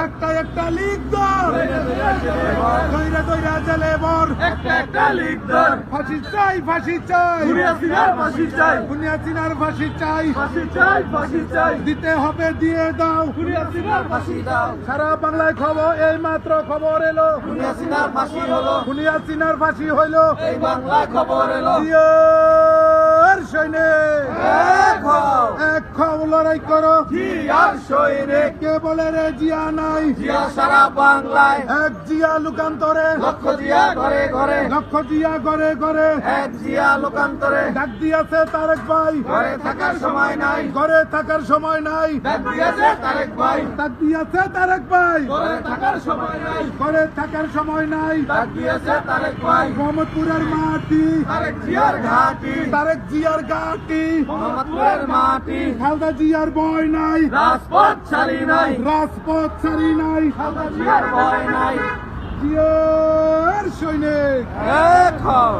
একটা একটা লিগ দর দইরা দইরা জেলে বর একটা লিগ দর ফাঁসি চাই ফাঁসি চাই দুনিয়ার ফাঁসি চাই বুনিয়াদিনের ফাঁসি চাই ফাঁসি চাই দিতে হবে দিয়ে দাও দুনিয়ার ফাঁসি দাও সারা বাংলায় খবর এই মাত্র খবর এলো দুনিয়ার ফাঁসি হলো বুনিয়াদিনের ফাঁসি হইলো এই বাংলায় খবর এলো জিয়ার সৈনিক এক খাও লড়াই করো জিয়ার সৈনিক কে বলে রে জিয়া নাই জিয়া সারা বাংলায় এক জিয়া লোকান্তরে লক্ষ জিয়া ঘরে ঘরে লক্ষ জিয়া ঘরে ঘরে এক জিয়া লোকান্তরে ডাক দিয়েছে তারেক ভাই ঘরে থাকার সময় নাই ঘরে থাকার সময় নাই ডাক দিয়েছে তারেক ভাই ডাক দিয়েছে তারেক ভাই ঘরে থাকার সময় নাই ঘরে থাকার সময় নাই ডাক দিয়েছে তারেক ভাই মোহাম্মদপুরের মাটি তারেক জিয়ার ঘাটি তারেক জিয়ার ঘাটি মোহাম্মদপুরের মাটি খালদা জিয়ার ভয় নাই রাজপথ ছাড়ি নাই রাজপথ ছাড়ি নাই খালদা জিয়ার ভয় নাই জিয়ার সৈনিক এক হও